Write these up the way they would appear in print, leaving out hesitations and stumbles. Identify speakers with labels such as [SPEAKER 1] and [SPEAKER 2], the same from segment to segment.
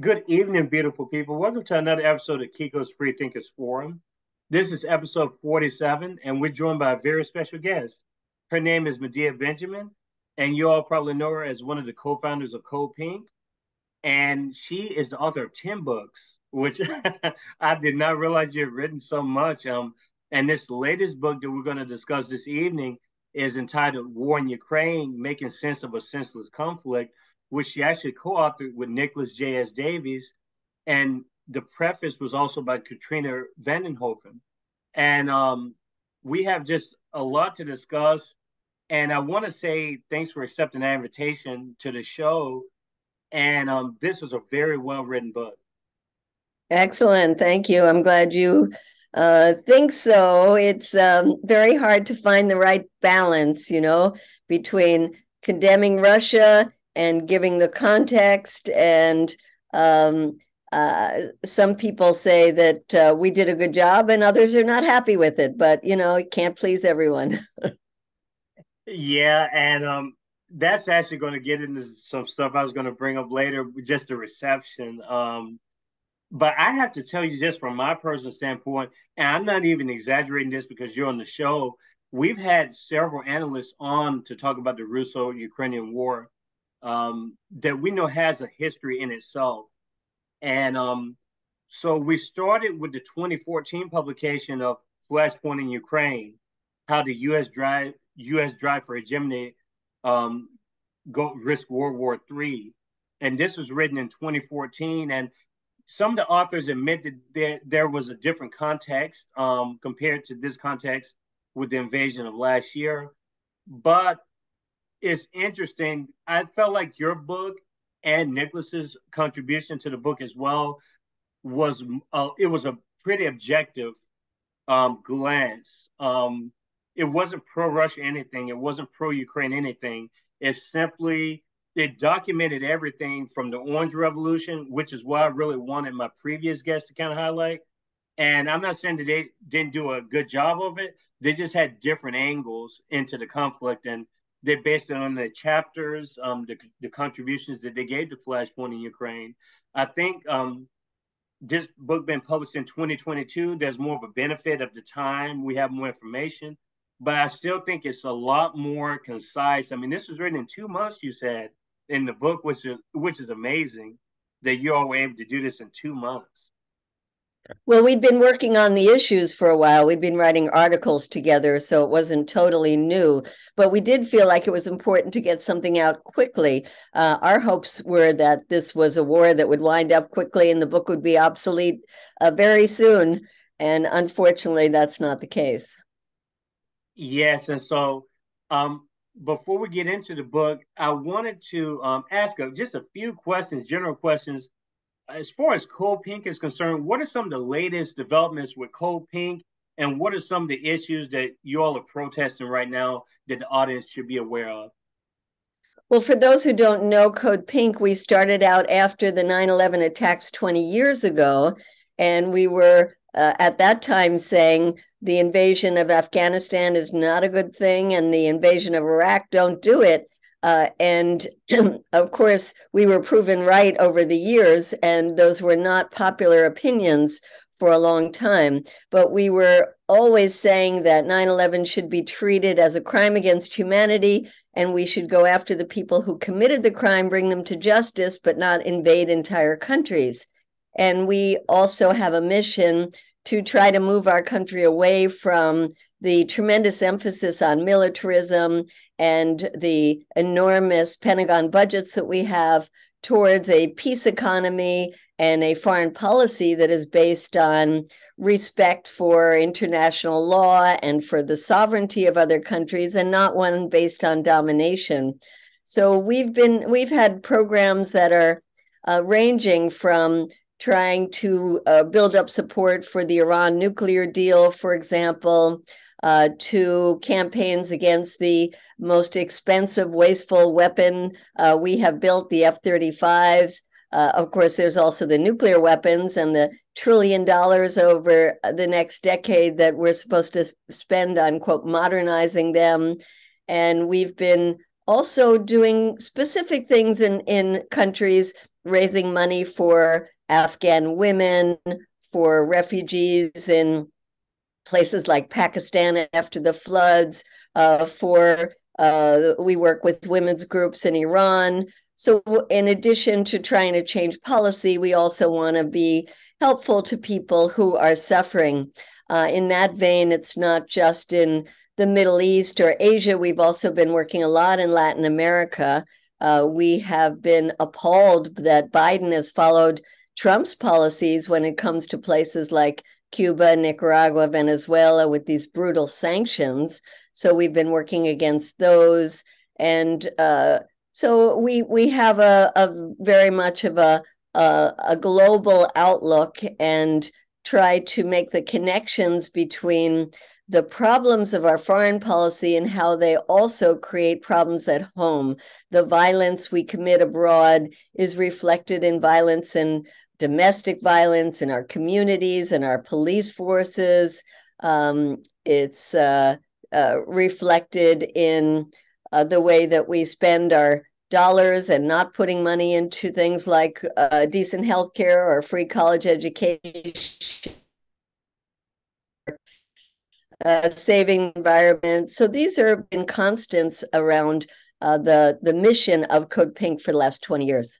[SPEAKER 1] Good evening, beautiful people. Welcome to another episode of Kiko's Free Thinkers Forum. This is episode 47, and we're joined by a very special guest. Her name is Medea Benjamin, and you all probably know her as one of the co-founders of CODEPINK. And she is the author of 10 books, which I did not realize you had written so much. And this latest book that we're going to discuss this evening is entitled War in Ukraine, Making Sense of a Senseless Conflict, which she actually co-authored with Nicholas J.S. Davies. And the preface was also by Katrina Vandenhoven. And we have just a lot to discuss. And I want to say thanks for accepting the invitation to the show. And this was a very well written book.
[SPEAKER 2] Excellent. Thank you. I'm glad you think so. It's very hard to find the right balance, between condemning Russia and giving the context. And some people say that we did a good job and others are not happy with it. But, it can't please everyone.
[SPEAKER 1] Yeah, and that's actually going to get into some stuff I was going to bring up later, just the reception. But I have to tell you, just from my personal standpoint, and I'm not even exaggerating this because you're on the show, we've had several analysts on to talk about the Russo-Ukrainian war that we know has a history in itself. And so we started with the 2014 publication of Flashpoint in Ukraine, how the U.S. drive for hegemony um, go risk World War III, and this was written in 2014. And some of the authors admitted that there was a different context compared to this context with the invasion of last year. But it's interesting. I felt like your book and Nicholas's contribution to the book as well was it was a pretty objective glance. It wasn't pro Russia anything. It wasn't pro Ukraine anything. It's simply it documented everything from the Orange Revolution, which is what I really wanted my previous guest to kind of highlight. And I'm not saying that they didn't do a good job of it. They just had different angles into the conflict, and they based it on the chapters, the contributions that they gave to Flashpoint in Ukraine. I think this book been published in 2022. There's more of a benefit of the time. We have more information, but I still think it's a lot more concise. I mean, this was written in 2 months, you said, in the book, which is amazing that you all were able to do this in 2 months.
[SPEAKER 2] Well, we'd been working on the issues for a while. We'd been writing articles together, so it wasn't totally new. But we did feel like it was important to get something out quickly. Our hopes were that this was a war that would wind up quickly and the book would be obsolete very soon. And unfortunately, that's not the case.
[SPEAKER 1] Yes, and so before we get into the book, I wanted to ask just a few questions, general questions. As far as Cold Pink is concerned, what are some of the latest developments with Cold Pink, and what are some of the issues that you all are protesting right now that the audience should be aware of?
[SPEAKER 2] Well, for those who don't know Code Pink, we started out after the 9/11 attacks 20 years ago, and we were at that time saying the invasion of Afghanistan is not a good thing, and the invasion of Iraq, don't do it. And of course, we were proven right over the years, and those were not popular opinions for a long time. But we were always saying that 9/11 should be treated as a crime against humanity, and we should go after the people who committed the crime, bring them to justice, but not invade entire countries. And we also have a mission to try to move our country away from the tremendous emphasis on militarism and the enormous Pentagon budgets that we have towards a peace economy and a foreign policy that is based on respect for international law and for the sovereignty of other countries, and not one based on domination. So we've had programs that are ranging from trying to build up support for the Iran nuclear deal, for example, to campaigns against the most expensive, wasteful weapon we have built, the F-35s. Of course, there's also the nuclear weapons and the $1 trillion over the next decade that we're supposed to spend on, quote, modernizing them. And we've been also doing specific things in countries raising money for Afghan women, for refugees in places like Pakistan after the floods, we work with women's groups in Iran. So in addition to trying to change policy, we also want to be helpful to people who are suffering. In that vein, it's not just in the Middle East or Asia. We've also been working a lot in Latin America. We have been appalled that Biden has followed Trump's policies when it comes to places like Cuba, Nicaragua, Venezuela with these brutal sanctions. So we've been working against those. And so we have a very much of a global outlook and try to make the connections between the problems of our foreign policy and how they also create problems at home. The violence we commit abroad is reflected in violence and domestic violence in our communities and our police forces. It's reflected in the way that we spend our dollars and not putting money into things like decent health care or free college education, saving the environment. So these have been constants around the mission of Code Pink for the last 20 years.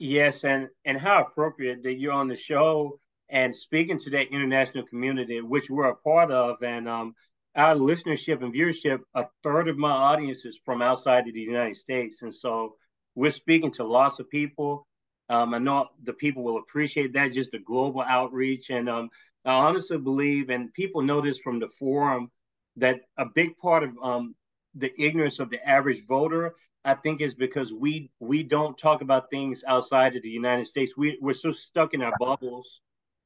[SPEAKER 1] Yes, and how appropriate that you're on the show and speaking to that international community, which we're a part of. And our listenership and viewership, a third of my audience is from outside of the United States. And so we're speaking to lots of people. I know the people will appreciate that, just the global outreach. And I honestly believe, and people know this from the forum, that a big part of the ignorance of the average voter, I think, is because we don't talk about things outside of the United States. We're so stuck in our bubbles,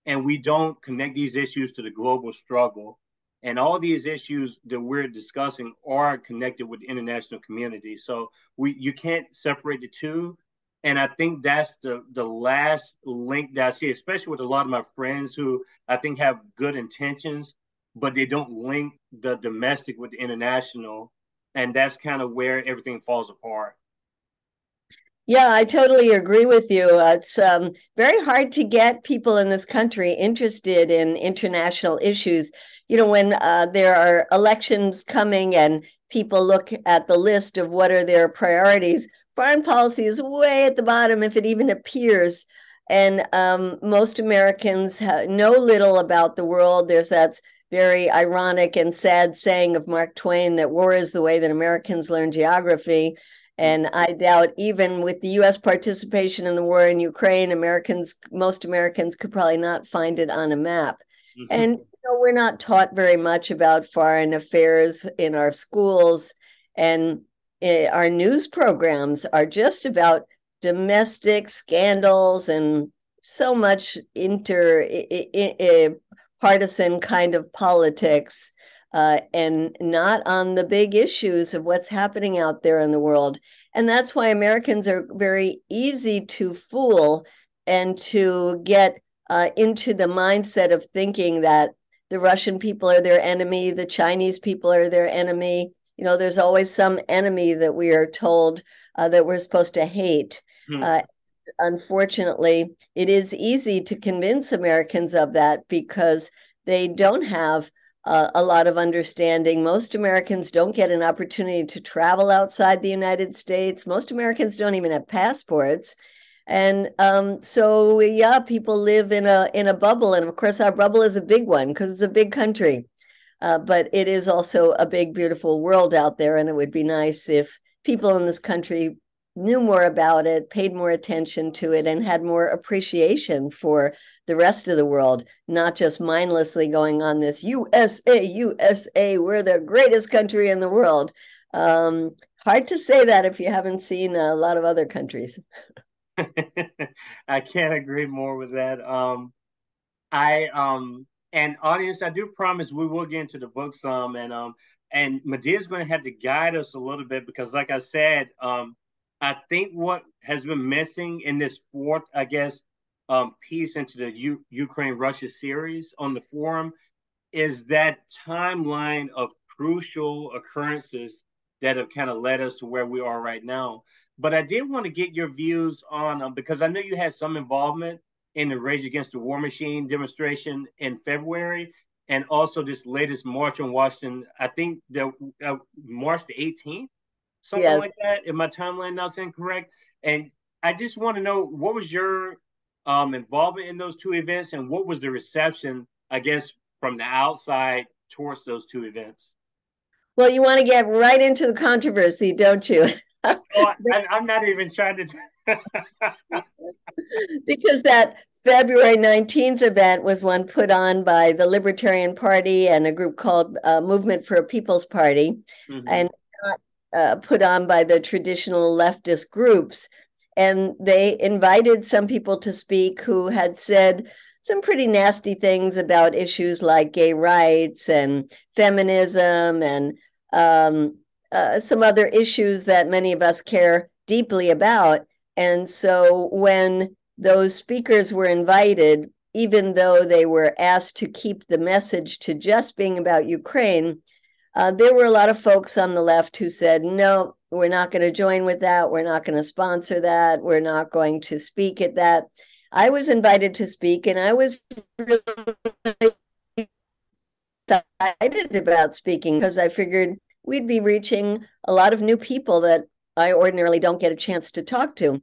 [SPEAKER 1] and we don't connect these issues to the global struggle. And all these issues that we're discussing are connected with the international community. So you can't separate the two. And I think that's the last link that I see, especially with a lot of my friends who I think have good intentions, but they don't link the domestic with the international. And that's kind of where everything falls apart.
[SPEAKER 2] Yeah, I totally agree with you. It's very hard to get people in this country interested in international issues. You know, when there are elections coming and people look at the list of what are their priorities, foreign policy is way at the bottom, if it even appears. And most Americans know little about the world. There's that very ironic and sad saying of Mark Twain that war is the way that Americans learn geography. And I doubt even with the U.S. participation in the war in Ukraine, most Americans could probably not find it on a map. Mm-hmm. And we're not taught very much about foreign affairs in our schools. And our news programs are just about domestic scandals and so much partisan kind of politics. And not on the big issues of what's happening out there in the world. And that's why Americans are very easy to fool and to get into the mindset of thinking that the Russian people are their enemy, the Chinese people are their enemy. You know, there's always some enemy that we are told that we're supposed to hate. Unfortunately, it is easy to convince Americans of that because they don't have a lot of understanding. Most Americans don't get an opportunity to travel outside the United States. Most Americans don't even have passports. And so, yeah, people live in a bubble. And of course, our bubble is a big one because it's a big country. But it is also a big, beautiful world out there. And it would be nice if people in this country knew more about it, paid more attention to it, and had more appreciation for the rest of the world, not just mindlessly going on this USA, USA, we're the greatest country in the world. Hard to say that if you haven't seen a lot of other countries.
[SPEAKER 1] I can't agree more with that. And audience, I do promise we will get into the book some, and Medea's going to have to guide us a little bit because, like I said, I think what has been missing in this fourth, I guess, piece into the Ukraine-Russia series on the forum is that timeline of crucial occurrences that have kind of led us to where we are right now. But I did want to get your views on because I know you had some involvement in the Rage Against the War Machine demonstration in February, and also this latest march in Washington. I think the March the 18th, something
[SPEAKER 2] Yes.
[SPEAKER 1] like that. If my timeline not incorrect, and I just want to know what was your involvement in those two events, and what was the reception, I guess, from the outside towards those two events.
[SPEAKER 2] Well, you want to get right into the controversy, don't you?
[SPEAKER 1] Oh, I'm not even trying to.
[SPEAKER 2] Because that February 19th event was one put on by the Libertarian Party and a group called Movement for a People's Party, and not put on by the traditional leftist groups. And they invited some people to speak who had said some pretty nasty things about issues like gay rights and feminism and some other issues that many of us care deeply about. And so when those speakers were invited, even though they were asked to keep the message to just being about Ukraine, there were a lot of folks on the left who said, no, we're not going to join with that. We're not going to sponsor that. We're not going to speak at that. I was invited to speak, and I was really excited about speaking because I figured we'd be reaching a lot of new people that I ordinarily don't get a chance to talk to.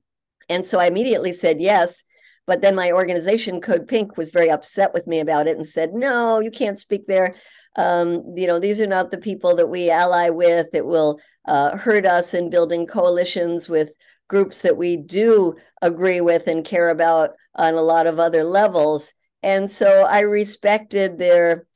[SPEAKER 2] And so I immediately said yes. But then my organization, CODEPINK, was very upset with me about it and said, no, you can't speak there. These are not the people that we ally with. It will hurt us in building coalitions with groups that we do agree with and care about on a lot of other levels. And so I respected their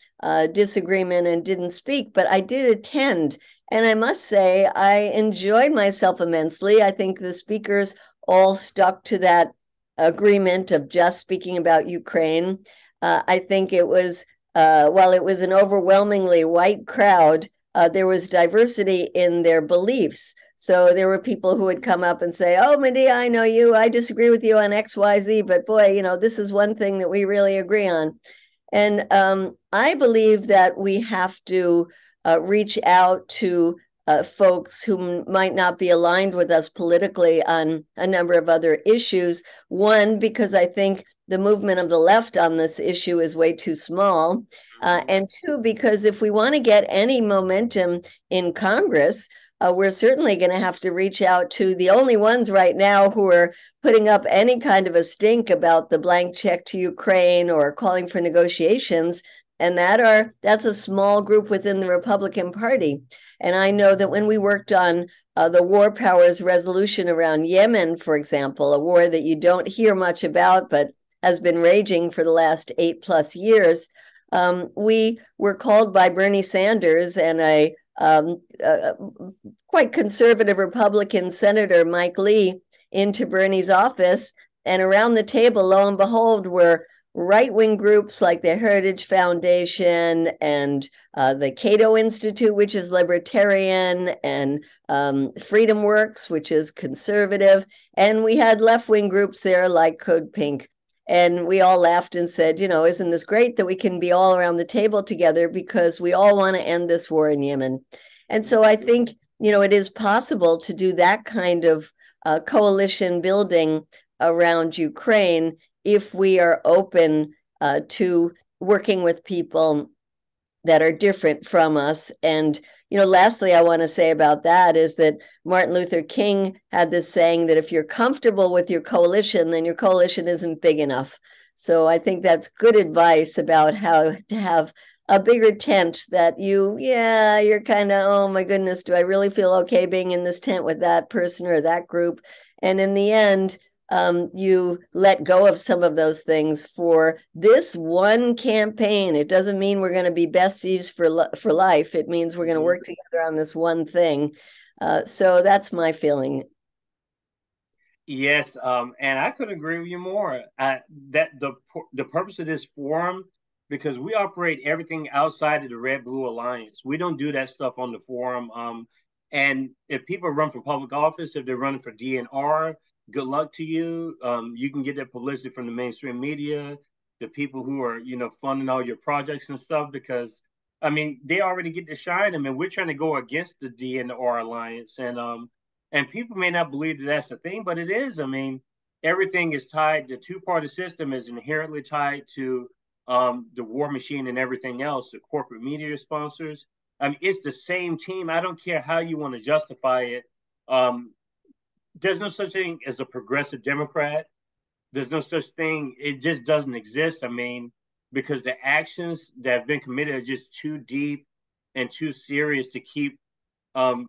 [SPEAKER 2] disagreement and didn't speak, but I did attend. And I must say, I enjoyed myself immensely. I think the speakers all stuck to that agreement of just speaking about Ukraine. I think it was, while it was an overwhelmingly white crowd, there was diversity in their beliefs. So there were people who would come up and say, oh, Medea, I know you. I disagree with you on X, Y, Z, but boy, this is one thing that we really agree on. And I believe that we have to reach out to folks who might not be aligned with us politically on a number of other issues. One, because I think the movement of the left on this issue is way too small. And two, because if we want to get any momentum in Congress, we're certainly going to have to reach out to the only ones right now who are putting up any kind of a stink about the blank check to Ukraine or calling for negotiations. And that's a small group within the Republican Party. And I know that when we worked on the war powers resolution around Yemen, for example, a war that you don't hear much about, but has been raging for the last 8+ years, we were called by Bernie Sanders and a quite conservative Republican Senator Mike Lee into Bernie's office. And around the table, lo and behold, were right-wing groups like the Heritage Foundation and the Cato Institute, which is libertarian, and Freedom Works, which is conservative. And we had left-wing groups there like CODEPINK. And we all laughed and said, isn't this great that we can be all around the table together because we all want to end this war in Yemen. And so I think, it is possible to do that kind of coalition building around Ukraine if we are open to working with people that are different from us. And, lastly, I want to say about that is that Martin Luther King had this saying that if you're comfortable with your coalition, then your coalition isn't big enough. So I think that's good advice about how to have a bigger tent that you're kind of, oh my goodness, do I really feel okay being in this tent with that person or that group? And in the end, you let go of some of those things for this one campaign. It doesn't mean we're going to be besties for life. It means we're going to work together on this one thing. So that's my feeling.
[SPEAKER 1] Yes, and I couldn't agree with you more. That the purpose of this forum, because we operate everything outside of the Red Blue Alliance. We don't do that stuff on the forum. And if people run for public office, if they're running for DNR, good luck to you. You can get that publicity from the mainstream media, the people who are, funding all your projects and stuff, because they already get to shine them, and we're trying to go against the DNR alliance. And people may not believe that that's a thing, but it is. I mean, everything is tied. The two-party system is inherently tied to the war machine and everything else, the corporate media sponsors. I mean, it's the same team. I don't care how you want to justify it. Um, there's no such thing as a progressive Democrat. There's no such thing. It just doesn't exist. I mean, because the actions that have been committed are just too deep and too serious to keep um,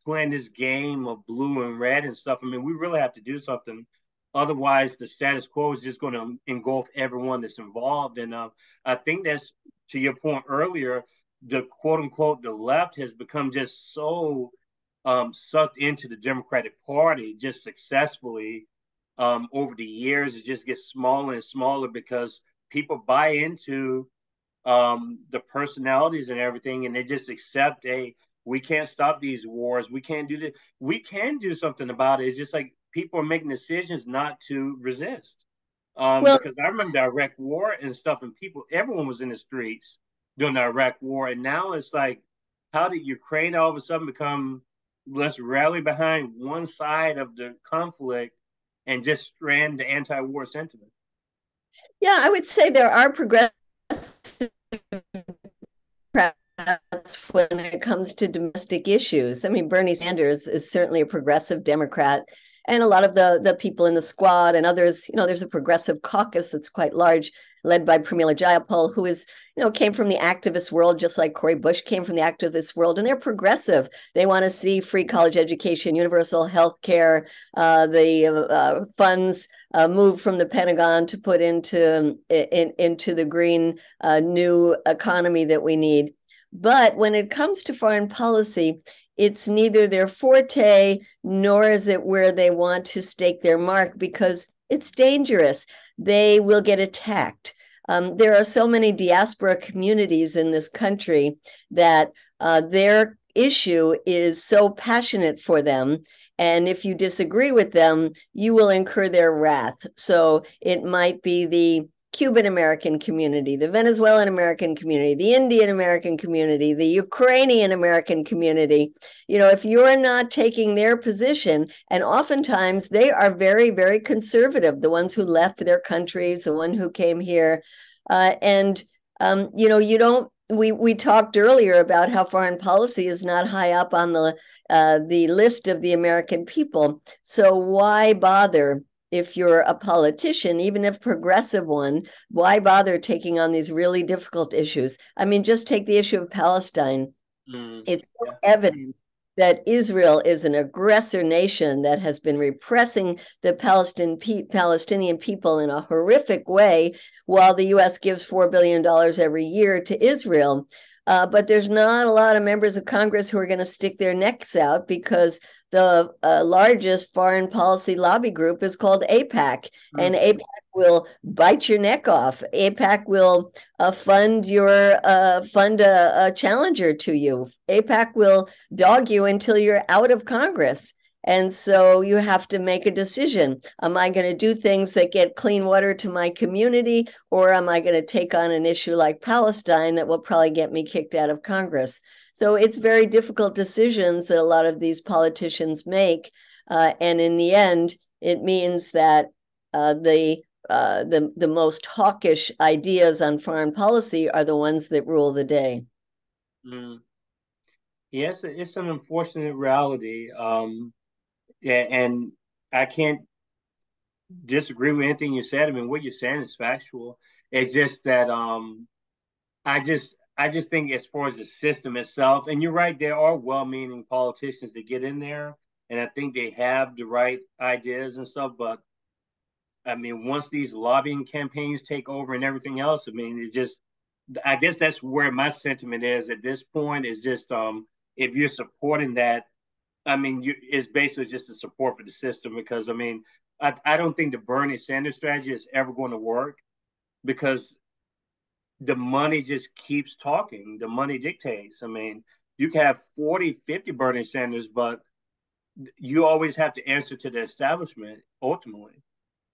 [SPEAKER 1] playing this game of blue and red and stuff. I mean, we really have to do something. Otherwise, the status quo is just going to engulf everyone that's involved. And I think that's, to your point earlier, the quote unquote the left has become just so sucked into the Democratic Party just successfully over the years. It just gets smaller and smaller because people buy into the personalities and everything, and they just accept we can't stop these wars. We can't do this. We can do something about it. It's just like people are making decisions not to resist.
[SPEAKER 2] Well,
[SPEAKER 1] Because I remember the Iraq War and stuff, and everyone was in the streets during the Iraq War, and now it's like, how did Ukraine all of a sudden become? Let's rally behind one side of the conflict and just strand the anti-war sentiment.
[SPEAKER 2] yeah, I would say there are progressive when it comes to domestic issues. I mean, Bernie Sanders is certainly a progressive Democrat, and a lot of the people in the squad and others, there's a progressive caucus that's quite large, led by Pramila Jayapal, who came from the activist world, just like Cori Bush came from the activist world, and they're progressive. They want to see free college education, universal health care, the funds moved from the Pentagon to put into the green new economy that we need. But when it comes to foreign policy, it's neither their forte nor is it where they want to stake their mark, because it's dangerous. They will get attacked. There are so many diaspora communities in this country that their issue is so passionate for them. And if you disagree with them, you will incur their wrath. So it might be the Cuban American community, the Venezuelan American community, the Indian American community, the Ukrainian American community. If you're not taking their position, and oftentimes they are very, very conservative, the ones who left their countries, the one who came here. You don't, we talked earlier about how foreign policy is not high up on the list of the American people. So why bother? If you're a politician, even if progressive one, why bother taking on these really difficult issues? I mean, just take the issue of Palestine. It's so evident that Israel is an aggressor nation that has been repressing the Palestinian people in a horrific way, while the U.S. gives $4 billion every year to Israel. But there's not a lot of members of Congress who are going to stick their necks out, because the largest foreign policy lobby group is called AIPAC, and AIPAC will bite your neck off. AIPAC will fund a challenger to you. AIPAC will dog you until you're out of Congress. And so you have to make a decision. Am I going to do things that get clean water to my community, or am I going to take on an issue like Palestine that will probably get me kicked out of Congress? So it's very difficult decisions that a lot of these politicians make. And in the end, it means that the most hawkish ideas on foreign policy are the ones that rule the day.
[SPEAKER 1] Yes, it's an unfortunate reality. And I can't disagree with anything you said. I mean, what you're saying is factual. It's just that I just think as far as the system itself, and you're right, there are well-meaning politicians that get in there, and I think they have the right ideas and stuff. But I mean, once these lobbying campaigns take over and everything else, I mean, it's just, I guess that's where my sentiment is at this point. Is just if you're supporting that, I mean, it's basically just a support for the system, because I mean, I don't think the Bernie Sanders strategy is ever going to work, because the money just keeps talking. The money dictates. I mean, you can have 40, 50 Bernie Sanders, but you always have to answer to the establishment ultimately.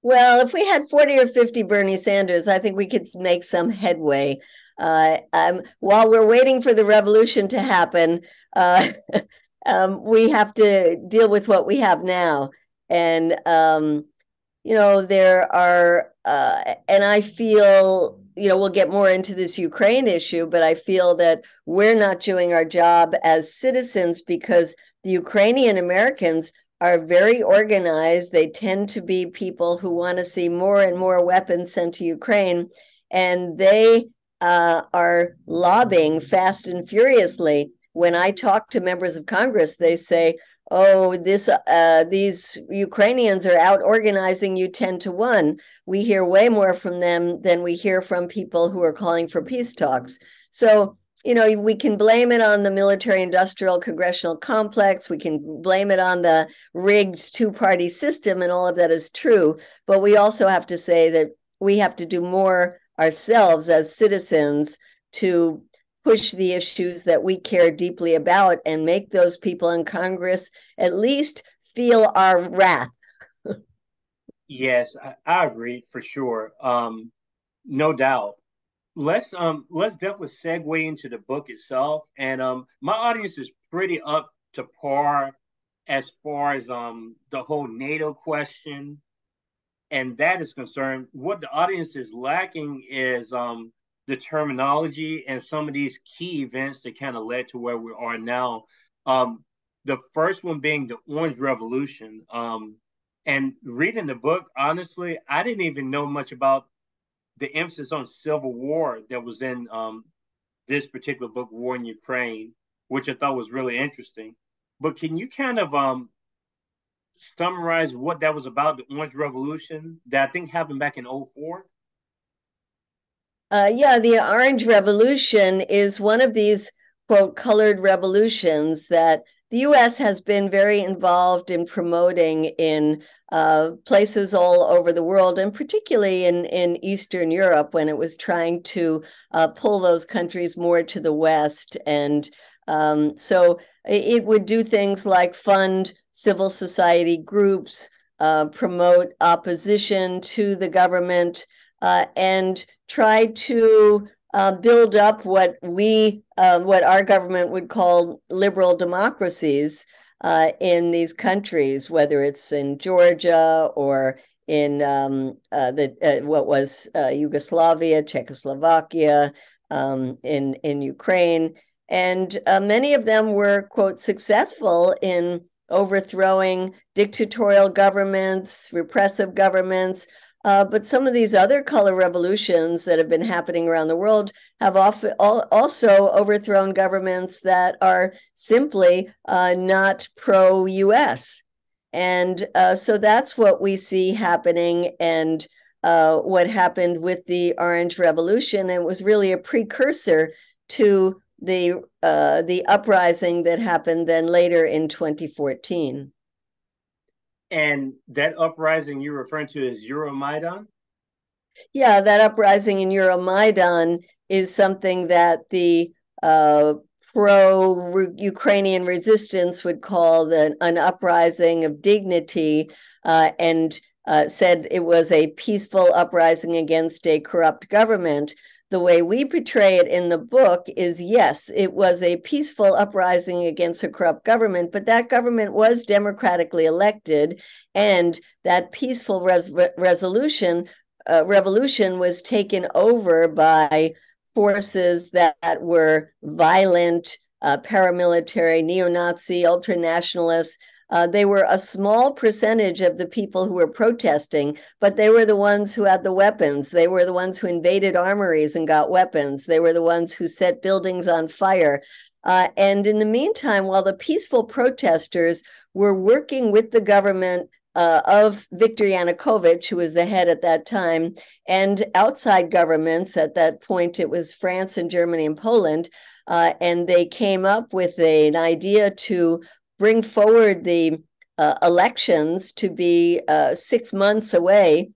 [SPEAKER 2] Well, if we had 40 or 50 Bernie Sanders, I think we could make some headway. While we're waiting for the revolution to happen, we have to deal with what we have now. And, there are, and I feel, we'll get more into this Ukraine issue, but I feel that we're not doing our job as citizens because the Ukrainian Americans are very organized. They tend to be people who want to see more and more weapons sent to Ukraine, and they are lobbying fast and furiously. When I talk to members of Congress, they say, "Oh, these Ukrainians are out organizing you 10-1." We hear way more from them than we hear from people who are calling for peace talks. So, we can blame it on the military-industrial congressional complex. We can blame it on the rigged two-party system, and all of that is true. But we also have to say that we have to do more ourselves as citizens to push the issues that we care deeply about and make those people in Congress at least feel our wrath.
[SPEAKER 1] Yes, I agree for sure. No doubt. Let's definitely segue into the book itself. And my audience is pretty up to par as far as the whole NATO question and that is concerned. What the audience is lacking is the terminology and some of these key events that kind of led to where we are now. The first one being the Orange Revolution. And reading the book, honestly, I didn't even know much about the emphasis on civil war that was in this particular book, War in Ukraine, which I thought was really interesting. But can you kind of summarize what that was about, the Orange Revolution that I think happened back in '04?
[SPEAKER 2] Yeah, the Orange Revolution is one of these, quote, colored revolutions that the US has been very involved in promoting in places all over the world, and particularly in Eastern Europe when it was trying to pull those countries more to the West. And so it would do things like fund civil society groups, promote opposition to the government, and try to build up what our government would call liberal democracies in these countries, whether it's in Georgia or in what was Yugoslavia, Czechoslovakia, in Ukraine. And many of them were, quote, successful in overthrowing dictatorial governments, repressive governments. But some of these other color revolutions that have been happening around the world have also overthrown governments that are simply not pro-US. And so that's what we see happening, and what happened with the Orange Revolution. And it was really a precursor to the uprising that happened then later in 2014.
[SPEAKER 1] And that uprising you're referring to is EuroMaidan?
[SPEAKER 2] Yeah, that uprising in EuroMaidan is something that the pro-Ukrainian resistance would call an uprising of dignity, and said it was a peaceful uprising against a corrupt government. The way we portray it in the book is, yes, it was a peaceful uprising against a corrupt government, but that government was democratically elected, and that peaceful revolution was taken over by forces that were violent, paramilitary, neo-Nazi, ultranationalists. They were a small percentage of the people who were protesting, but they were the ones who had the weapons. They were the ones who invaded armories and got weapons. They were the ones who set buildings on fire. And in the meantime, while the peaceful protesters were working with the government of Viktor Yanukovych, who was the head at that time, and outside governments, at that point it was France and Germany and Poland, and they came up with an idea to bring forward the elections to be 6 months away.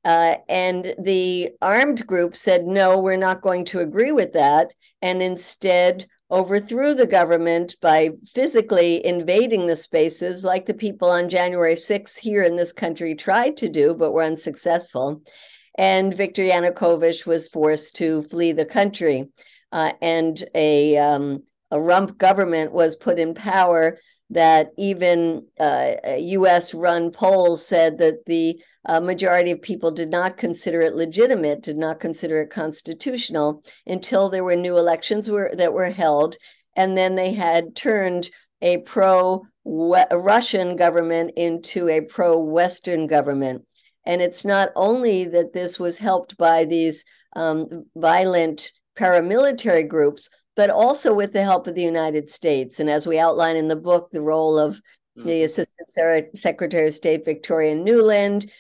[SPEAKER 2] And the armed group said, no, we're not going to agree with that, and instead overthrew the government by physically invading the spaces like the people on January 6th here in this country tried to do, but were unsuccessful. And Viktor Yanukovych was forced to flee the country. And a a rump government was put in power, that even US-run polls said that the majority of people did not consider it legitimate, did not consider it constitutional until there were new elections that were held. And then they had turned a pro-Russian government into a pro-Western government. And it's not only that this was helped by these violent paramilitary groups, but also with the help of the United States. And as we outline in the book, the role of the Assistant Secretary of State Victoria Nuland,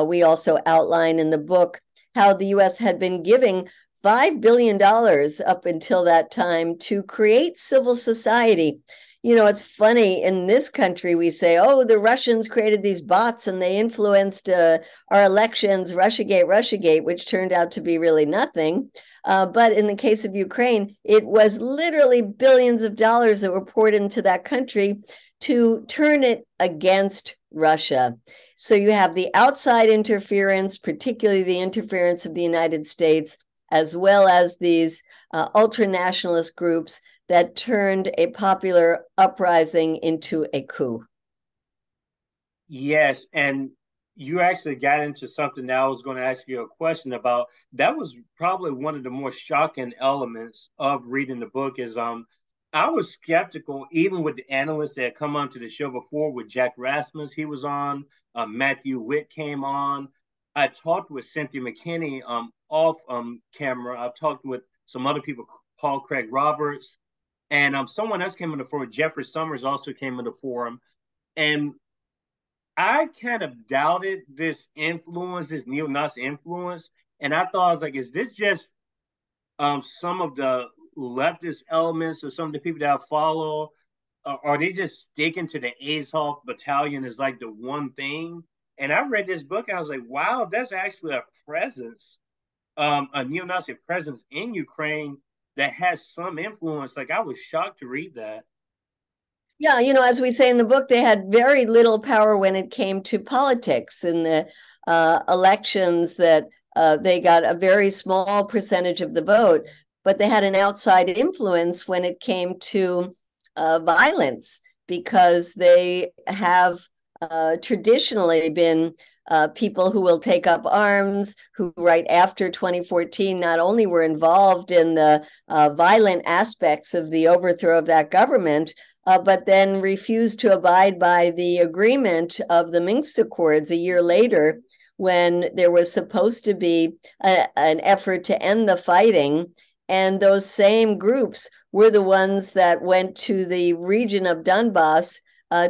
[SPEAKER 2] we also outline in the book how the U.S. had been giving $5 billion up until that time to create civil society. You know, it's funny, in this country, we say, oh, the Russians created these bots and they influenced our elections, Russiagate, which turned out to be really nothing. But in the case of Ukraine, it was literally billions of dollars that were poured into that country to turn it against Russia. So you have the outside interference, particularly the interference of the United States, as well as these ultra-nationalist groups that turned a popular uprising into a coup.
[SPEAKER 1] Yes, and you actually got into something that I was going to ask you a question about. That was probably one of the more shocking elements of reading the book is I was skeptical, even with the analysts that had come onto the show before, with Jack Rasmus, he was on, Matthew Witt came on. I talked with Cynthia McKinney off camera. I talked with some other people, Paul Craig Roberts, and someone else came in the forum. Jeffrey Summers also came in the forum. And I kind of doubted this influence, this neo-Nazi influence. And I thought, I was like, is this just some of the leftist elements or some of the people that I follow? Are they just sticking to the Azov battalion as like the one thing? And I read this book and I was like, wow, that's actually a presence, a neo-Nazi presence in Ukraine that has some influence. Like, I was shocked to read that.
[SPEAKER 2] Yeah, you know, as we say in the book, they had very little power when it came to politics. In the elections, that they got a very small percentage of the vote, but they had an outside influence when it came to violence, because they have traditionally been people who will take up arms, who right after 2014 not only were involved in the violent aspects of the overthrow of that government, but then refused to abide by the agreement of the Minsk Accords a year later, when there was supposed to be an effort to end the fighting. And those same groups were the ones that went to the region of Donbass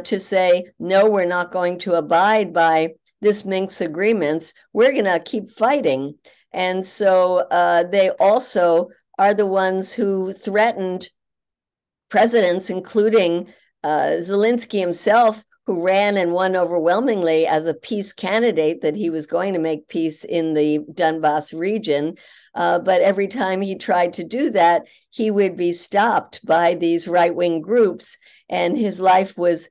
[SPEAKER 2] to say, no, we're not going to abide by this Minsk agreements. We're going to keep fighting. And so they also are the ones who threatened presidents, including Zelensky himself, who ran and won overwhelmingly as a peace candidate, that he was going to make peace in the Donbass region. But every time he tried to do that, he would be stopped by these right-wing groups, and his life was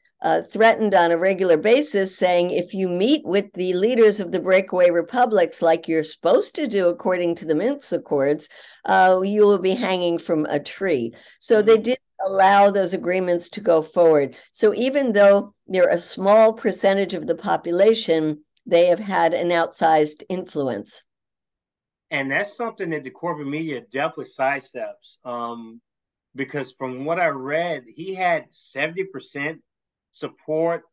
[SPEAKER 2] threatened on a regular basis, saying, if you meet with the leaders of the breakaway republics like you're supposed to do according to the Minsk Accords, you will be hanging from a tree. So they did allow those agreements to go forward. So even though they're a small percentage of the population, they have had an outsized influence.
[SPEAKER 1] And that's something that the corporate media definitely sidesteps. Because from what I read, he had 70% support,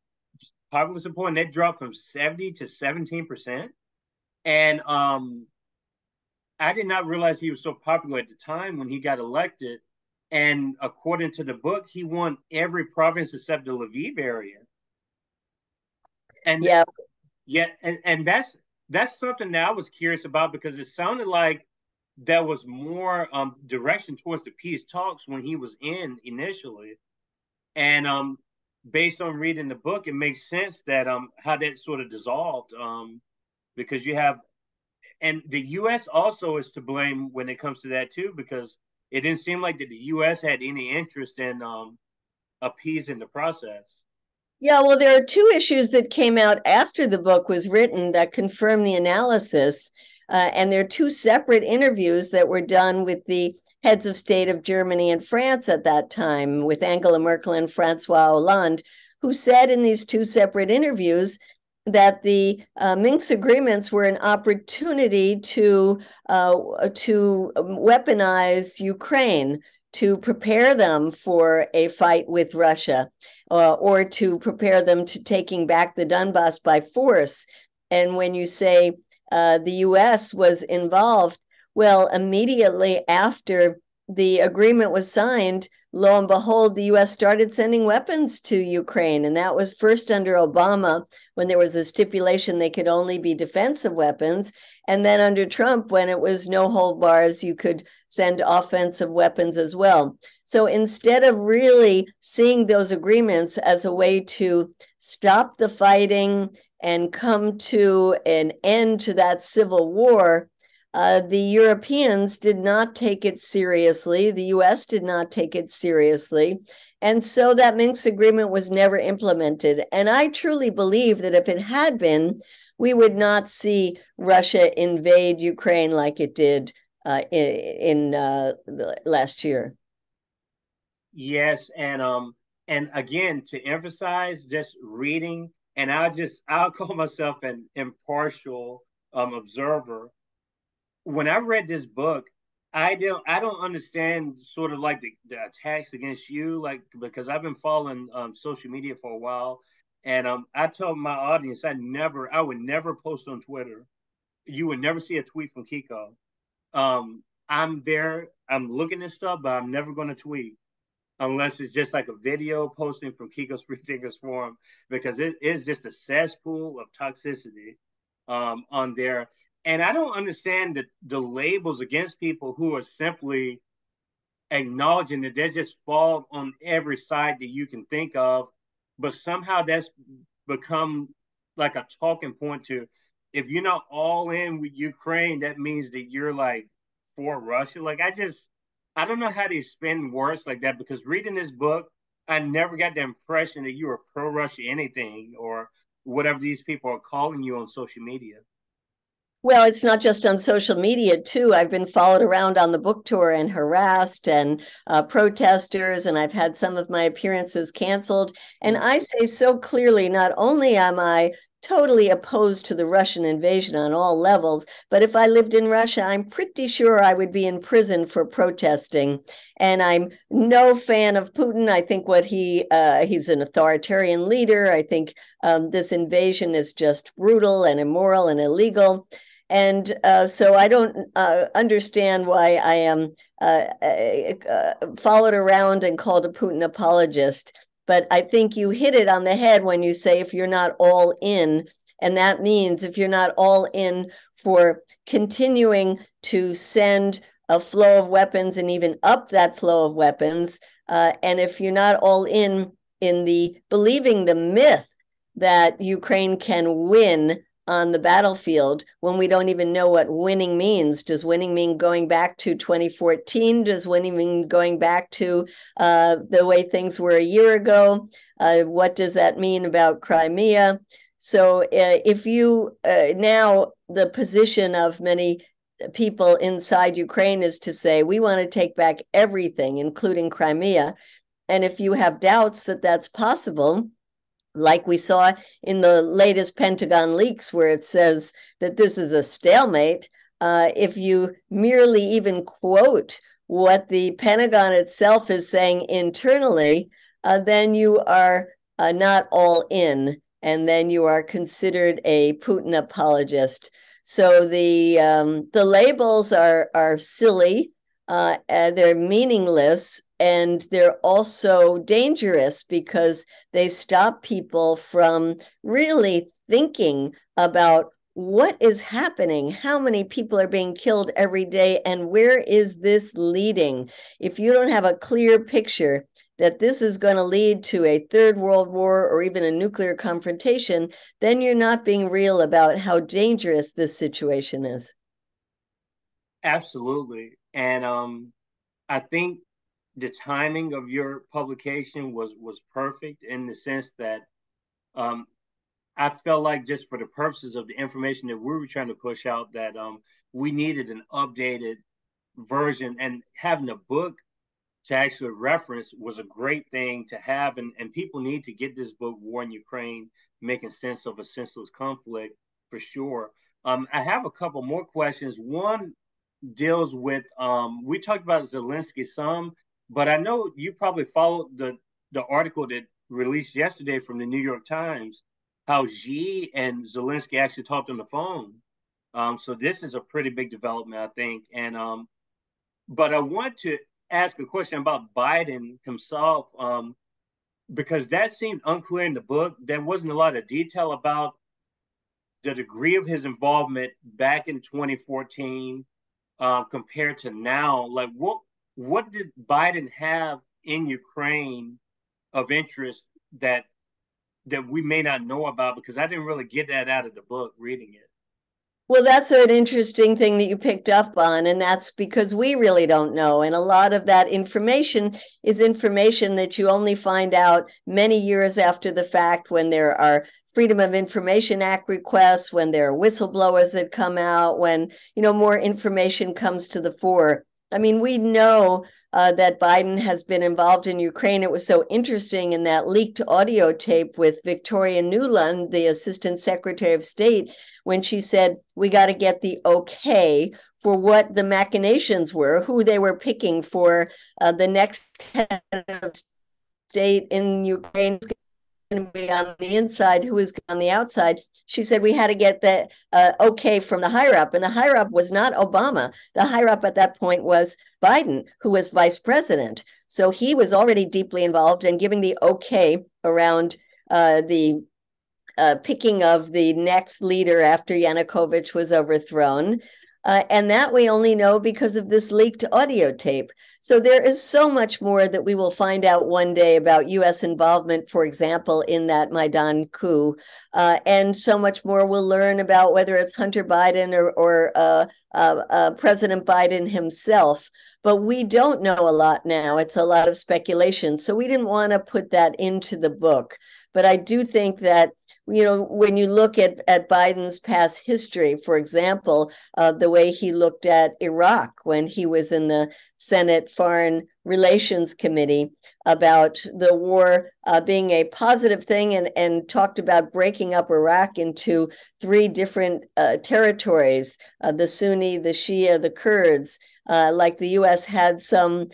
[SPEAKER 1] popular support, and that dropped from 70 to 17%. And I did not realize he was so popular at the time when he got elected. And according to the book, he won every province except the Lviv area. And and that's something that I was curious about, because it sounded like there was more direction towards the peace talks when he was in initially. And based on reading the book, it makes sense that how that sort of dissolved, because you have, and the U.S. also is to blame when it comes to that too, because it didn't seem like that the U.S. had any interest in appeasing the process.
[SPEAKER 2] Yeah, well, there are two issues that came out after the book was written that confirm the analysis. And there are two separate interviews that were done with the heads of state of Germany and France at that time, with Angela Merkel and Francois Hollande, who said in these two separate interviews that the Minsk agreements were an opportunity to weaponize Ukraine, to prepare them for a fight with Russia, or to prepare them to taking back the Donbass by force. And when you say the U.S. was involved, well, immediately after the agreement was signed, lo and behold, the U.S. started sending weapons to Ukraine. And that was first under Obama, when there was a stipulation they could only be defensive weapons. And then under Trump, when it was no hold bars, you could send offensive weapons as well. So instead of really seeing those agreements as a way to stop the fighting and come to an end to that civil war, the Europeans did not take it seriously. The U.S. did not take it seriously. And so that Minsk agreement was never implemented. And I truly believe that if it had been, we would not see Russia invade Ukraine like it did in last year.
[SPEAKER 1] Yes, and again, to emphasize, just reading, and I'll call myself an impartial observer. When I read this book, I don't understand sort of like the attacks against you, like, because I've been following social media for a while, and I told my audience I would never post on Twitter. You would never see a tweet from Kiko. I'm there, I'm looking at stuff, but I'm never going to tweet unless it's just like a video posting from Kiko's Free Thinkers Forum, because it is just a cesspool of toxicity on there. And I don't understand the labels against people who are simply acknowledging that there's just fault on every side that you can think of, but somehow that's become like a talking point to, if you're not all in with Ukraine, that means that you're like for Russia. Like I don't know how to spin words like that, because reading this book, I never got the impression that you were pro Russia anything or whatever these people are calling you on social media.
[SPEAKER 2] Well, it's not just on social media, too. I've been followed around on the book tour and harassed, and protesters, and I've had some of my appearances canceled. And I say so clearly, not only am I totally opposed to the Russian invasion on all levels, but if I lived in Russia, I'm pretty sure I would be in prison for protesting. And I'm no fan of Putin. I think he's an authoritarian leader. I think this invasion is just brutal and immoral and illegal. And so I don't understand why I am followed around and called a Putin apologist. But I think you hit it on the head when you say if you're not all in, and that means if you're not all in for continuing to send a flow of weapons and even up that flow of weapons, and if you're not all in the believing the myth that Ukraine can win on the battlefield when we don't even know what winning means. Does winning mean going back to 2014? Does winning mean going back to the way things were a year ago? What does that mean about Crimea? So if you now the position of many people inside Ukraine is to say, we want to take back everything, including Crimea. And if you have doubts that that's possible, like we saw in the latest Pentagon leaks, where it says that this is a stalemate, if you merely even quote what the Pentagon itself is saying internally, then you are not all in, and then you are considered a Putin apologist. So the labels are silly, they're meaningless, and they're also dangerous because they stop people from really thinking about what is happening, how many people are being killed every day, and where is this leading? If you don't have a clear picture that this is going to lead to a third world war or even a nuclear confrontation, then you're not being real about how dangerous this situation is.
[SPEAKER 1] Absolutely. And I think the timing of your publication was perfect in the sense that um, I felt like, just for the purposes of the information that we were trying to push out, that we needed an updated version, and having a book to actually reference was a great thing to have. And people need to get this book, War in Ukraine, Making Sense of a Senseless Conflict, for sure. I have a couple more questions. One deals with, we talked about Zelensky some, but I know you probably followed the article that released yesterday from the New York Times, how Xi and Zelensky actually talked on the phone. So this is a pretty big development, I think. And but I want to ask a question about Biden himself, because that seemed unclear in the book. There wasn't a lot of detail about the degree of his involvement back in 2014 compared to now. Like, what did Biden have in Ukraine of interest that we may not know about? Because I didn't really get that out of the book reading it.
[SPEAKER 2] Well, that's an interesting thing that you picked up on, and that's because we really don't know. And a lot of that information is information that you only find out many years after the fact, when there are Freedom of Information Act requests, when there are whistleblowers that come out, when, more information comes to the fore. I mean, we know that Biden has been involved in Ukraine. It was so interesting in that leaked audio tape with Victoria Nuland, the Assistant Secretary of State, when she said, we got to get the okay for what the machinations were, who they were picking for the next head of state in Ukraine going to be on the inside, who is on the outside. She said we had to get the okay from the higher up, and the higher up was not Obama. The higher up at that point was Biden, who was vice president. So he was already deeply involved in giving the okay around the picking of the next leader after Yanukovych was overthrown. And that we only know because of this leaked audio tape. So there is so much more that we will find out one day about U.S. involvement, for example, in that Maidan coup. And so much more we'll learn about whether it's Hunter Biden or President Biden himself. But we don't know a lot now. It's a lot of speculation. So we didn't want to put that into the book. But I do think that, when you look at Biden's past history, for example, the way he looked at Iraq when he was in the Senate Foreign Relations Committee about the war being a positive thing, and talked about breaking up Iraq into 3 different territories, the Sunni, the Shia, the Kurds, like the U.S. had some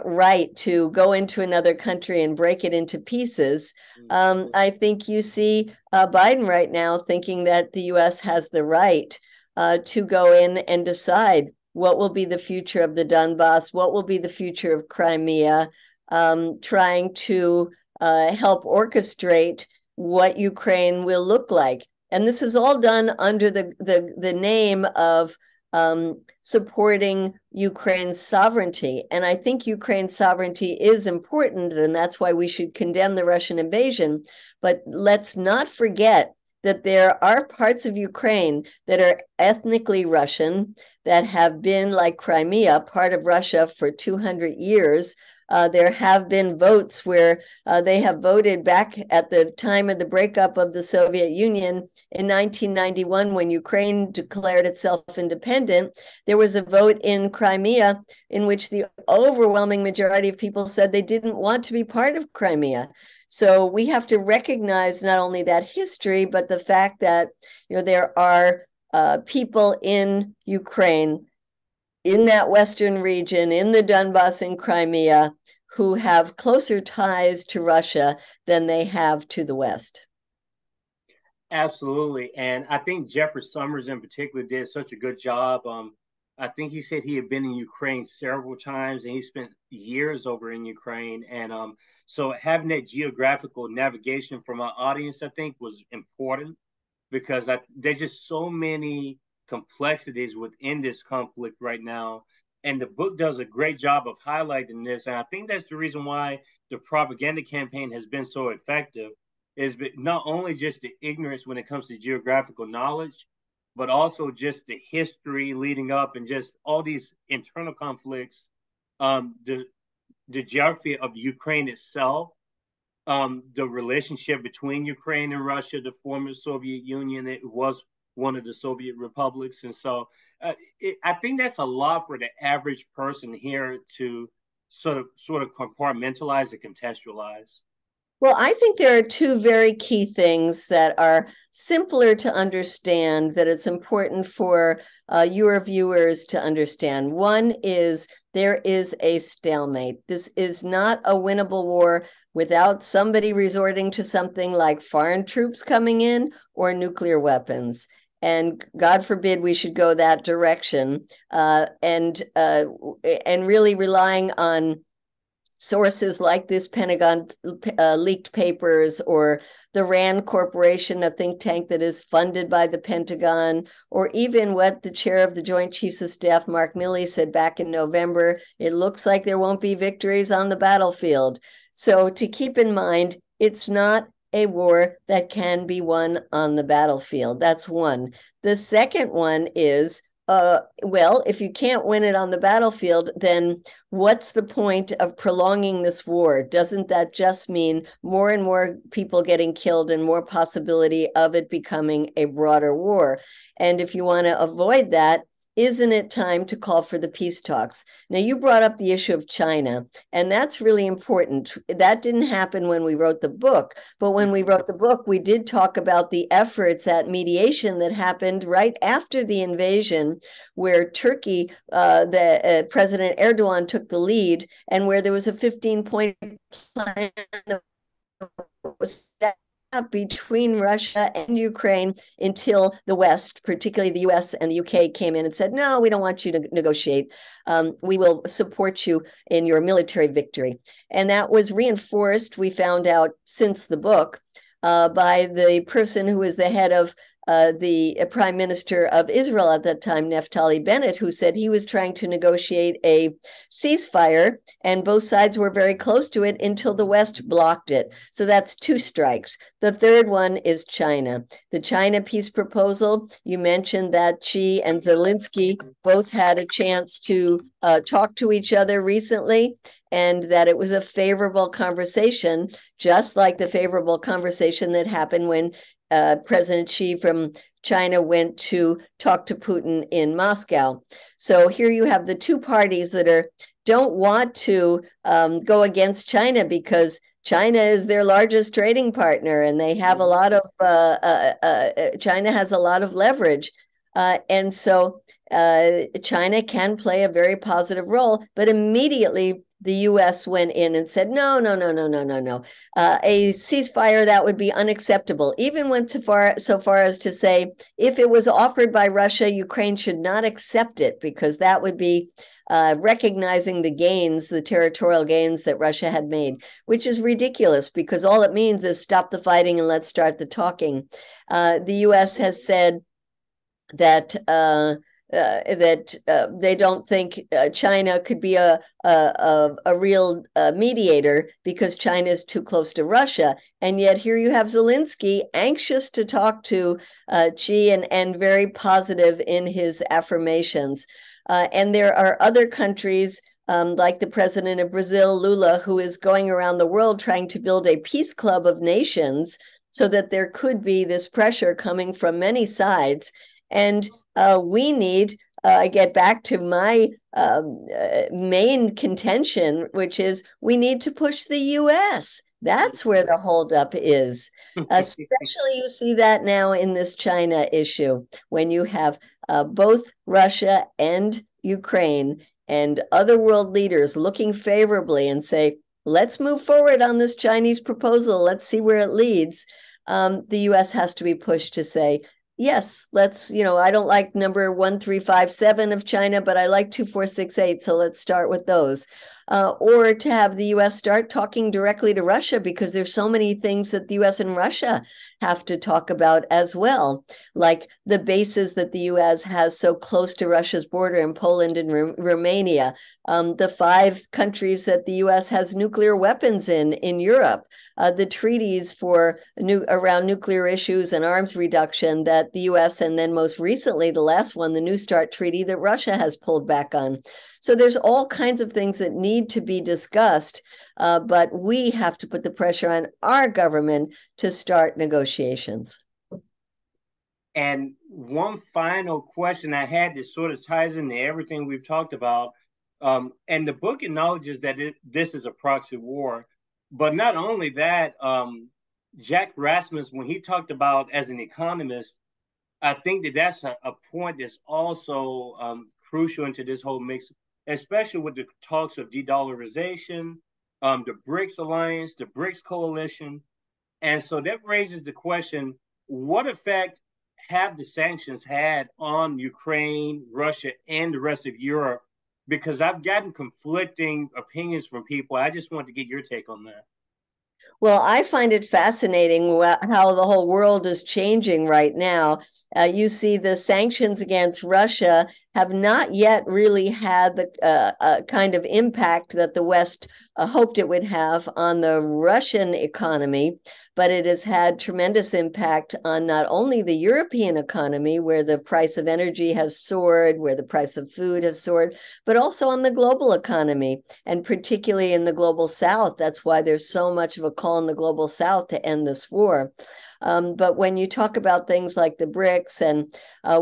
[SPEAKER 2] right to go into another country and break it into pieces. I think you see Biden right now thinking that the U.S. has the right to go in and decide what will be the future of the Donbass, what will be the future of Crimea, trying to help orchestrate what Ukraine will look like. And this is all done under the name of supporting Ukraine's sovereignty. And I think Ukraine's sovereignty is important, and that's why we should condemn the Russian invasion. But let's not forget that there are parts of Ukraine that are ethnically Russian, that have been, like Crimea, part of Russia for 200 years. There have been votes where they have voted back at the time of the breakup of the Soviet Union in 1991, when Ukraine declared itself independent. There was a vote in Crimea in which the overwhelming majority of people said they didn't want to be part of Crimea. So we have to recognize not only that history, but the fact that there are people in Ukraine, in that Western region, in the Donbass and Crimea, who have closer ties to Russia than they have to the West.
[SPEAKER 1] Absolutely. And I think Jeffrey Summers in particular did such a good job. I think he said he had been in Ukraine several times, and he spent years over in Ukraine. And so having that geographical navigation from our audience, I think, was important, because there's just so many complexities within this conflict right now. And the book does a great job of highlighting this. And I think that's the reason why the propaganda campaign has been so effective, is not only just the ignorance when it comes to geographical knowledge, but also just the history leading up and just all these internal conflicts, the geography of Ukraine itself, the relationship between Ukraine and Russia, the former Soviet Union. It was one of the Soviet republics. And so I think that's a lot for the average person here to sort of compartmentalize and contextualize.
[SPEAKER 2] Well, I think there are two very key things that are simpler to understand that it's important for your viewers to understand. One is there is a stalemate. This is not a winnable war without somebody resorting to something like foreign troops coming in or nuclear weapons. And God forbid we should go that direction, and really relying on sources like this Pentagon leaked papers, or the RAND Corporation, a think tank that is funded by the Pentagon, or even what the chair of the Joint Chiefs of Staff, Mark Milley, said back in November. It looks like there won't be victories on the battlefield. So to keep in mind, it's not a war that can be won on the battlefield. That's one. The second one is, well, if you can't win it on the battlefield, then what's the point of prolonging this war? Doesn't that just mean more and more people getting killed and more possibility of it becoming a broader war? And if you want to avoid that, isn't it time to call for the peace talks? Now, you brought up the issue of China, and that's really important. That didn't happen when we wrote the book, but when we wrote the book, we did talk about the efforts at mediation that happened right after the invasion, where Turkey, President Erdogan took the lead, and where there was a 15-point plan that was between Russia and Ukraine until the West, particularly the US and the UK, came in and said, no, we don't want you to negotiate. We will support you in your military victory. And that was reinforced, we found out since the book, by the person who was the head of the Prime Minister of Israel at that time, Naftali Bennett, who said he was trying to negotiate a ceasefire, and both sides were very close to it until the West blocked it. So that's two strikes. The third one is China. The China peace proposal, you mentioned that Xi and Zelensky both had a chance to talk to each other recently, and that it was a favorable conversation, just like the favorable conversation that happened when President Xi from China went to talk to Putin in Moscow. So here you have the two parties that don't want to go against China because China is their largest trading partner, and they have a lot of China has a lot of leverage, and so China can play a very positive role. But immediately the U.S. went in and said, no. A ceasefire, that would be unacceptable. Even went so far as to say, if it was offered by Russia, Ukraine should not accept it, because that would be recognizing the gains, the territorial gains that Russia had made, which is ridiculous, because all it means is stop the fighting and let's start the talking. The U.S. has said that they don't think China could be a real mediator because China is too close to Russia. And yet here you have Zelensky anxious to talk to Xi, and very positive in his affirmations. And there are other countries like the president of Brazil, Lula, who is going around the world trying to build a peace club of nations so that there could be this pressure coming from many sides. And we need, I get back to my main contention, which is we need to push the U.S. That's where the holdup is. Especially you see that now in this China issue, when you have both Russia and Ukraine and other world leaders looking favorably and say, let's move forward on this Chinese proposal. Let's see where it leads. The U.S. has to be pushed to say, yes, let's, I don't like number 1357 of China, but I like 2468. So let's start with those. Or to have the U.S. start talking directly to Russia, because there's so many things that the U.S. and Russia have to talk about as well, like the bases that the U.S. has so close to Russia's border in Poland and Romania, the 5 countries that the U.S. has nuclear weapons in Europe, the treaties for around nuclear issues and arms reduction that the U.S. and then most recently the last one, the New START treaty that Russia has pulled back on. So there's all kinds of things that need to be discussed, but we have to put the pressure on our government to start negotiations.
[SPEAKER 1] And one final question I had that sort of ties into everything we've talked about, and the book acknowledges that this is a proxy war, but not only that, Jack Rasmus, when he talked about as an economist, I think that that's a point that's also crucial into this whole mix, especially with the talks of de-dollarization, the BRICS alliance, the BRICS coalition, and so that raises the question: what effect have the sanctions had on Ukraine, Russia, and the rest of Europe? Because I've gotten conflicting opinions from people. I just want to get your take on that.
[SPEAKER 2] Well, I find it fascinating how the whole world is changing right now. You see, the sanctions against Russia have not yet really had the kind of impact that the West hoped it would have on the Russian economy, but it has had tremendous impact on not only the European economy, where the price of energy has soared, where the price of food has soared, but also on the global economy, and particularly in the global South. That's why there's so much of a call in the global South to end this war. But when you talk about things like the BRICS, and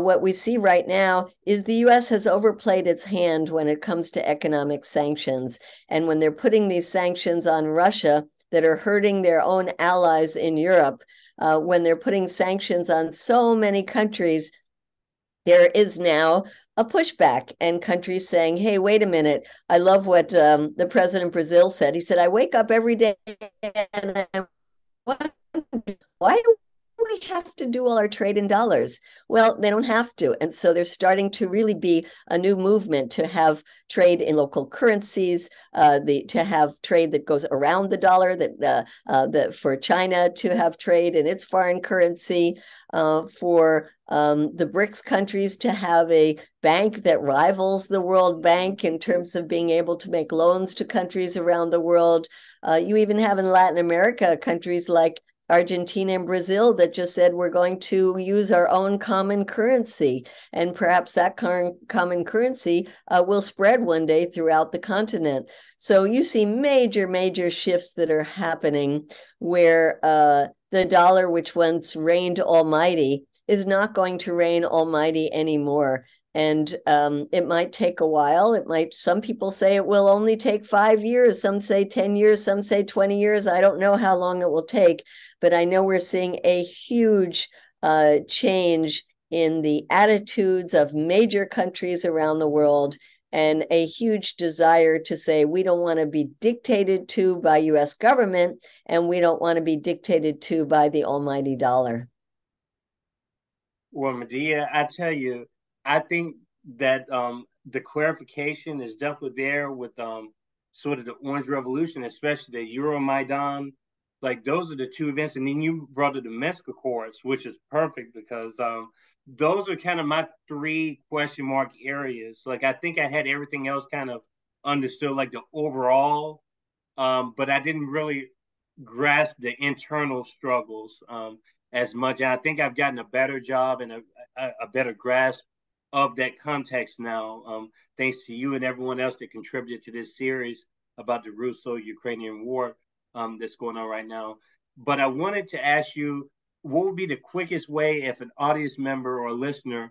[SPEAKER 2] what we see right now is the US has overplayed its hand when it comes to economic sanctions. And when they're putting these sanctions on Russia that are hurting their own allies in Europe, when they're putting sanctions on so many countries, there is now a pushback and countries saying, hey, wait a minute. I love what the president of Brazil said. He said, I wake up every day and I why do we have to do all our trade in dollars? Well, they don't have to. And so there's starting to really be a new movement to have trade in local currencies, to have trade that goes around the dollar, that for China to have trade in its foreign currency, for the BRICS countries to have a bank that rivals the World Bank in terms of being able to make loans to countries around the world. You even have in Latin America countries like Argentina and Brazil that just said we're going to use our own common currency. And perhaps that common currency will spread one day throughout the continent. So you see major, major shifts that are happening where the dollar, which once reigned almighty, is not going to reign almighty anymore. And it might take a while. Some people say it will only take 5 years. Some say 10 years. Some say 20 years. I don't know how long it will take, but I know we're seeing a huge change in the attitudes of major countries around the world, and a huge desire to say we don't want to be dictated to by US government, and we don't want to be dictated to by the almighty dollar.
[SPEAKER 1] Well, Medea, I tell you, I think that the clarification is definitely there with sort of the Orange Revolution, especially the EuroMaidan. Like those are the two events, and then you brought the Minsk Accords, which is perfect because those are kind of my three question mark areas. Like I think I had everything else kind of understood, like the overall, but I didn't really grasp the internal struggles as much. And I think I've gotten a better job and a better grasp of that context now, thanks to you and everyone else that contributed to this series about the Russo-Ukrainian war that's going on right now. But I wanted to ask you, what would be the quickest way if an audience member or a listener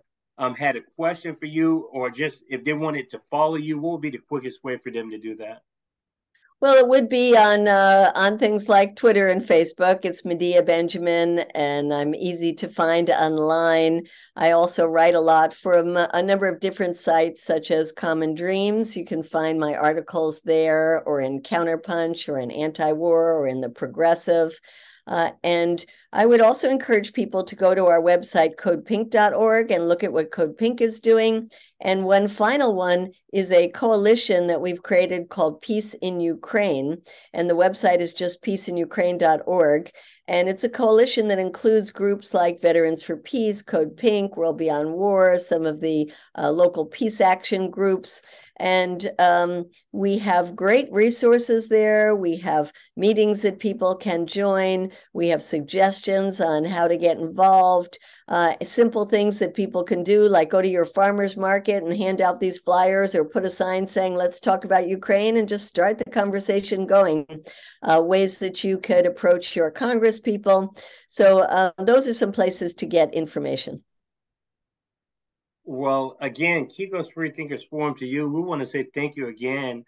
[SPEAKER 1] had a question for you, or just if they wanted to follow you, what would be the quickest way for them to do that?
[SPEAKER 2] Well, it would be on things like Twitter and Facebook. It's Medea Benjamin, and I'm easy to find online. I also write a lot from a number of different sites, such as Common Dreams. You can find my articles there, or in Counterpunch, or in Anti-War, or in The Progressive. And I would also encourage people to go to our website, codepink.org, and look at what CodePink is doing. And one final one is a coalition that we've created called Peace in Ukraine. And the website is just peaceinukraine.org. And it's a coalition that includes groups like Veterans for Peace, Code Pink, World Beyond War, some of the local peace action groups. And we have great resources there. We have meetings that people can join. We have suggestions on how to get involved. Simple things that people can do, like go to your farmer's market and hand out these flyers, or put a sign saying, let's talk about Ukraine, and just start the conversation going. Ways that you could approach your Congress people. So those are some places to get information.
[SPEAKER 1] Well, again, Kiko's Free Thinkers Forum to you. We want to say thank you again.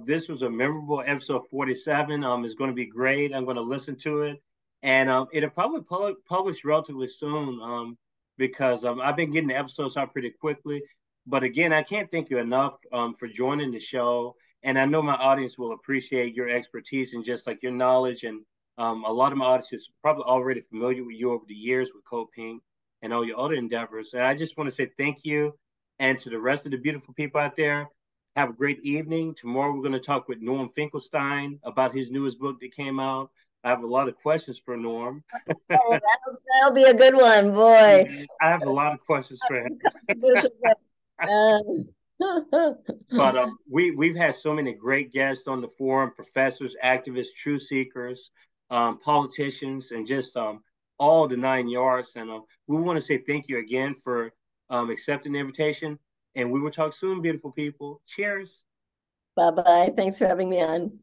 [SPEAKER 1] This was a memorable episode 47. It's going to be great. I'm going to listen to it, and it'll probably publish relatively soon. Because I've been getting the episodes out pretty quickly. But again, I can't thank you enough for joining the show, and I know my audience will appreciate your expertise and just like your knowledge. And a lot of my audience is probably already familiar with you over the years with Code Pink and all your other endeavors. And I just want to say thank you. And to the rest of the beautiful people out there, have a great evening. Tomorrow we're going to talk with Norm Finkelstein about his newest book that came out. I have a lot of questions for Norm.
[SPEAKER 2] Oh, that'll be a good one, boy.
[SPEAKER 1] I have a lot of questions for him.
[SPEAKER 2] Um,
[SPEAKER 1] But we've had so many great guests on the forum: professors, activists, truth seekers, politicians, and just all the 9 yards. And we want to say thank you again for accepting the invitation. And we will talk soon, beautiful people. Cheers.
[SPEAKER 2] Bye bye. Thanks for having me on.